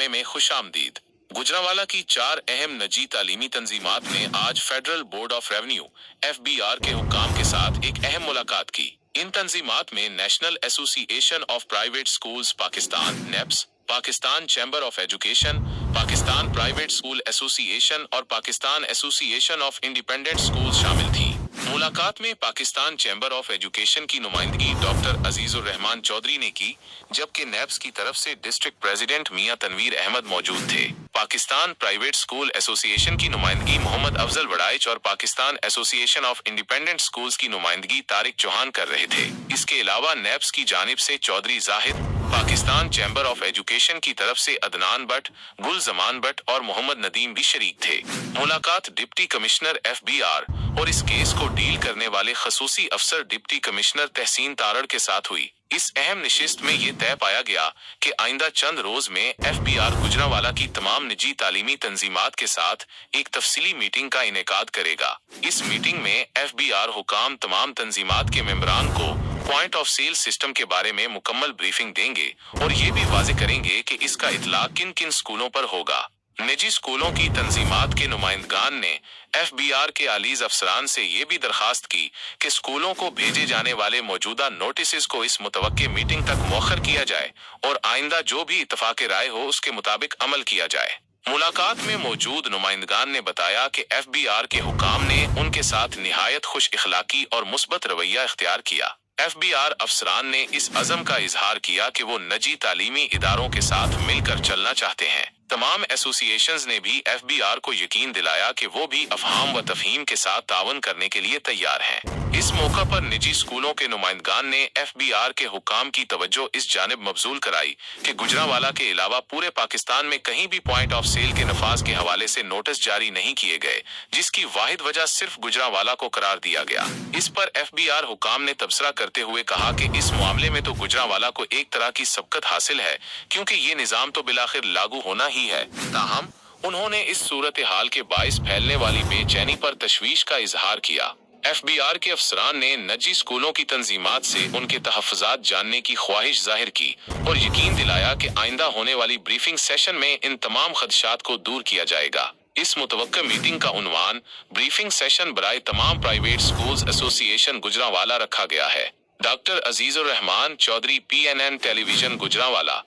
नए में खुशामदीद। गुजरांवाला की 4 अहम निजी तालीमी तंजीमात ने आज federal board of revenue (FBR) के हुक्काम के साथ एक अहम मुलाकात की। इन तंजीमात में national association of private schools Pakistan (नेप्स), Pakistan chamber of education, Pakistan private school association और Pakistan association of independent schools शामिल थी। मुलाकात में पाकिस्तान चैम्बर ऑफ एजुकेशन की नुमाइंदगी डॉक्टर अजीजुर रहमान चौधरी ने की, जबकि नेप्स की तरफ से डिस्ट्रिक्ट प्रेसिडेंट मियां तनवीर अहमद मौजूद थे। पाकिस्तान प्राइवेट स्कूल एसोसिएशन की नुमाइंदगी मोहम्मद अफजल वड़ाइच और Pakistan association of independent schools की नुमाइंदगी तारिक चौहान कर रहे थे। इसके अलावा नेप्स की जानिब से Chaudhry Zahid, Pakistan chamber of education की तरफ से अदनान बट, गुल जमान बट और मोहम्मद नदीम भी शरीक थे। मुलाकात डिप्टी कमिश्नर FBR और इस केस को डील करने वाले खसूसी अफसर डिप्टी कमिश्नर तहसीन तारड़ के साथ हुई। इस अहम नशिस्त में ये तय पाया गया कि आइंदा चंद रोज में FBR गुजरांवाला की तमाम निजी तालीमी तंजीमात के साथ एक तफसीली मीटिंग का इनेकाद करेगा। इस मीटिंग में FBR हुकाम तमाम तंजीमात के मेंबरान को पॉइंट ऑफ सेल सिस्टम के बारे में मुकम्मल ब्रीफिंग देंगे और ये भी वाज़ेह करेंगे कि इसका इतलाक किन किन स्कूलों पर होगा। निजी स्कूलों की तंजीमात के नुमाइंदगान ने FBR के आलीज अफसरान से ये भी दरखास्त की कि स्कूलों को भेजे जाने वाले मौजूदा नोटिस को इस मुतवक्के मीटिंग तक मौखर किया जाए और आइंदा जो भी इत्तफाक राय हो उसके मुताबिक अमल किया जाए। मुलाकात में मौजूद नुमाइंदगान ने बताया कि FBR के हुकाम ने उनके साथ निहायत खुश इखलाकी और मुस्बत रवैया इख्तियार किया। FBR अफसरान ने इस अज़म का इजहार किया कि वो निजी तालीमी इदारों के साथ मिलकर चलना चाहते हैं। तमाम एसोसिएशंस ने भी FBR को यकीन दिलाया कि वो भी अफहाम व तफहीम के साथ तावन करने के लिए तैयार हैं। इस मौका पर निजी स्कूलों के नुमाइंदगान ने FBR के हुकाम की तवज्जो इस जानिब मबजूल कराई कि गुजरांवाला के अलावा पूरे पाकिस्तान में कहीं भी पॉइंट ऑफ सेल के नफाज के हवाले से नोटिस जारी नहीं किए गए, जिसकी वाहिद वजह सिर्फ गुजरांवाला को करार दिया गया। इस पर FBR हुकाम ने तबसरा करते हुए कहा कि इस मामले में तो गुजरांवाला को एक तरह की सबकत हासिल है, क्योंकि ये निज़ाम तो बिलाखिर लागू होना ही है। ताहम उन्होंने इस सूरत हाल के बाइस फैलने वाली बेचैनी पर तशवीश का इजहार किया। FBR के अफसरान ने निजी स्कूलों की तंजीमात से उनके तहफ़्फ़ुज़ात जानने की ख्वाहिश जाहिर की और यकीन दिलाया कि आइंदा होने वाली ब्रीफिंग सेशन में इन तमाम खदशात को दूर किया जाएगा। इस मुतवक्का मीटिंग का उन्वान ब्रीफिंग सेशन बराए तमाम प्राइवेट स्कूल्स एसोसिएशन गुजरांवाला रखा गया है। Doctor Azizur Rehman Chaudhry PNN television Gujranwala.